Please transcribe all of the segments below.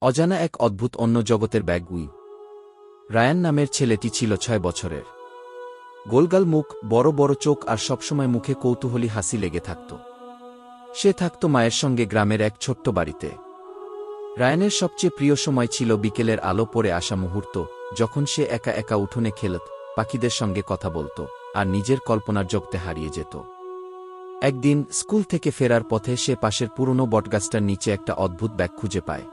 অজানা এক অদ্ভুত অন্য জগতের ব্যাগ উই। রায়ান নামের ছেলেটি ছিল ৬ বছরের। গোলগাল মুখ, বড় বড় চোখ আর সবসময় মুখে কৌতূহলী হাসি লেগে থাকত। সে থাকত মায়ের সঙ্গে গ্রামের এক ছোট্ট বাড়িতে। রায়ানের সবচেয়ে প্রিয় সময় ছিল বিকেলের আলো পড়ে আসা মুহূর্ত, যখন সে একা একা উঠোনে খেলত, পাখিদের সঙ্গে কথা বলত আর নিজের কল্পনার জগতে হারিয়ে যেত। একদিন স্কুল থেকে ফেরার পথে সে পাশের পুরনো বটগাছটার নিচে একটা অদ্ভুত ব্যাগ খুঁজে পায়।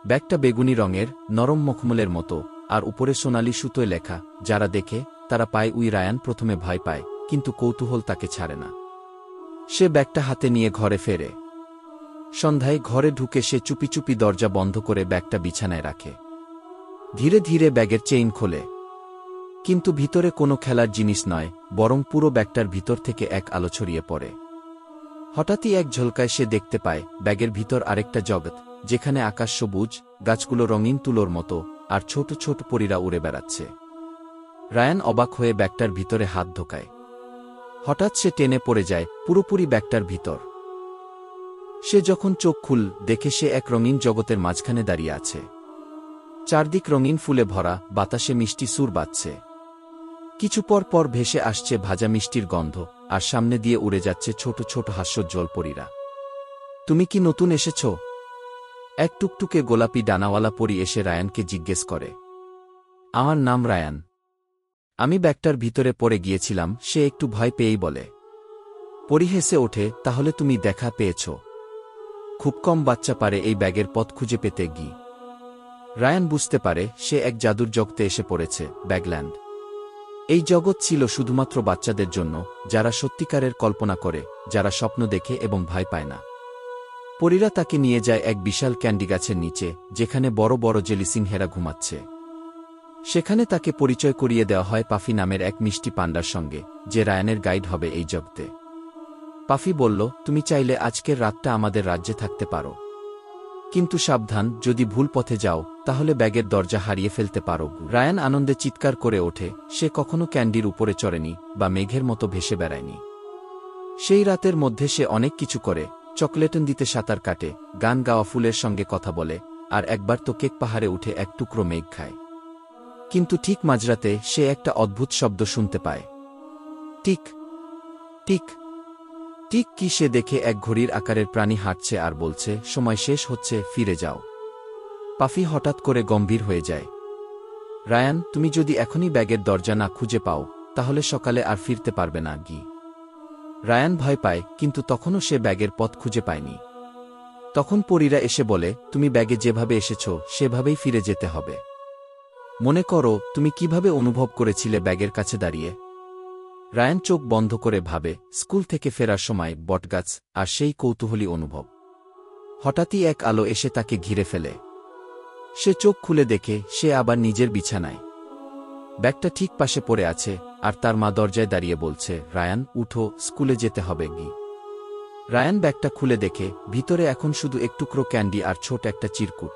ব্যাগটা বেগুনি রঙের, নরম মখমলের মতো, আর উপরে সোনালি সুতোয় লেখা, যারা দেখে তারা পায় উই। রায়ান প্রথমে ভয় পায়, কিন্তু কৌতূহল তাকে ছাড়ে না। সে ব্যাগটা হাতে নিয়ে ঘরে ফেরে। সন্ধ্যায় ঘরে ঢুকে সে চুপি চুপি দরজা বন্ধ করে ব্যাগটা বিছানায় রাখে। ধীরে ধীরে ব্যাগের চেইন খোলে, কিন্তু ভিতরে কোনো খেলার জিনিস নয়, বরং পুরো ব্যাগটার ভিতর থেকে এক আলো ছড়িয়ে পড়ে। হঠাৎই এক ঝলকায় সে দেখতে পায় ব্যাগের ভিতর আরেকটা জগৎ, যেখানে আকাশ সবুজ, গাছগুলো রঙিন তুলোর মতো, আর ছোট ছোট পরীরা উড়ে বেড়াচ্ছে। রায়ান অবাক হয়ে ব্যাগটার ভিতরে হাত ঢোকায়। হঠাৎ সে টেনে পড়ে যায় পুরোপুরি ব্যাগটার ভিতর। সে যখন চোখ খুল দেখে সে এক রঙিন জগতের মাঝখানে দাঁড়িয়ে আছে। চারদিক রঙিন ফুলে ভরা, বাতাসে মিষ্টি সুর বাজছে। কিছু পর পর ভেসে আসছে ভাজা মিষ্টির গন্ধ, আর সামনে দিয়ে উড়ে যাচ্ছে ছোট ছোট হাস্যোজ্জ্বল পরীরা। তুমি কি নতুন এসেছ? এক টুকটুকে গোলাপি ডানাওয়ালা পরী এসে রায়ানকে জিজ্ঞেস করে। আমার নাম রায়ান। আমি ব্যাগটার ভিতরে পড়ে গিয়েছিলাম, সে একটু ভয় পেয়েই বলে। পরী হেসে ওঠে, তাহলে তুমি দেখা পেয়েছ। খুব কম বাচ্চা পারে এই ব্যাগের পথ খুঁজে পেতে গিয়ে। রায়ান বুঝতে পারে সে এক জাদুর জগতে এসে পড়েছে, ব্যাগল্যান্ড। এই জগৎ ছিল শুধুমাত্র বাচ্চাদের জন্য, যারা সত্যিকারের কল্পনা করে, যারা স্বপ্ন দেখে এবং ভয় পায় না। পরীরা তাকে নিয়ে যায় এক বিশাল ক্যান্ডি গাছের নিচে, যেখানে বড় বড় জেলিসিংহেরা ঘুমাচ্ছে। সেখানে তাকে পরিচয় করিয়ে দেওয়া হয় পাফি নামের এক মিষ্টি পান্ডার সঙ্গে, যে রায়ানের গাইড হবে এই জগতে। পাফি বলল, তুমি চাইলে আজকের রাতটা আমাদের রাজ্যে থাকতে পারো, কিন্তু সাবধান, যদি ভুল পথে যাও তাহলে ব্যাগের দরজা হারিয়ে ফেলতে পারো। রায়ান আনন্দে চিৎকার করে ওঠে। সে কখনো ক্যান্ডির উপরে চড়েনি বা মেঘের মতো ভেসে বেড়ায়নি। সেই রাতের মধ্যে সে অনেক কিছু করে, চকলেটন দিতে সাঁতার কাটে, গান গাওয়া ফুলের সঙ্গে কথা বলে, আর একবার তো কেক পাহাড়ে উঠে এক টুকরো মেঘ খায়। কিন্তু ঠিক মাঝরাতে সে একটা অদ্ভুত শব্দ শুনতে পায়। Tick tick tick. কি সে দেখে এক ঘড়ির আকারের প্রাণী হাঁটছে আর বলছে, সময় শেষ হচ্ছে, ফিরে যাও। পাফি হঠাৎ করে গম্ভীর হয়ে যায়। রায়ান, তুমি যদি এখনই ব্যাগের দরজা না খুঁজে পাও, তাহলে সকালে আর ফিরতে পারবে না। রায়ান ভয় পায়, কিন্তু তখনও সে ব্যাগের পথ খুঁজে পায়নি। তখন পরীরা এসে বলে, তুমি ব্যাগে যেভাবে এসেছ সেভাবেই ফিরে যেতে হবে। মনে করো তুমি কিভাবে অনুভব করেছিলে ব্যাগের কাছে দাঁড়িয়ে। রায়ান চোখ বন্ধ করে ভাবে, স্কুল থেকে ফেরার সময় বটগাছ, আর সেই কৌতূহলী অনুভব। হঠাৎই এক আলো এসে তাকে ঘিরে ফেলে। সে চোখ খুলে দেখে সে আবার নিজের বিছানায়। ব্যাগটা ঠিক পাশে পড়ে আছে, আর তার মা দরজায় দাঁড়িয়ে বলছে, রায়ান উঠো, স্কুলে যেতে হবে। রায়ান ব্যাগটা খুলে দেখে ভিতরে এখন শুধু এক টুকরো ক্যান্ডি আর ছোট একটা চিরকুট।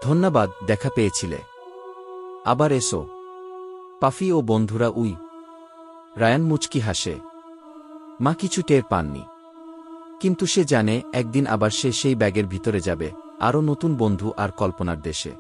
ধন্যবাদ, দেখা পেয়েছিলে। আবার এসো। পাফি ও বন্ধুরা উই। রায়ান মুচকি হাসে। মা কিছু টের পাননি, কিন্তু সে জানে একদিন আবার সে সেই ব্যাগের ভিতরে যাবে, আরও নতুন বন্ধু আর কল্পনার দেশে।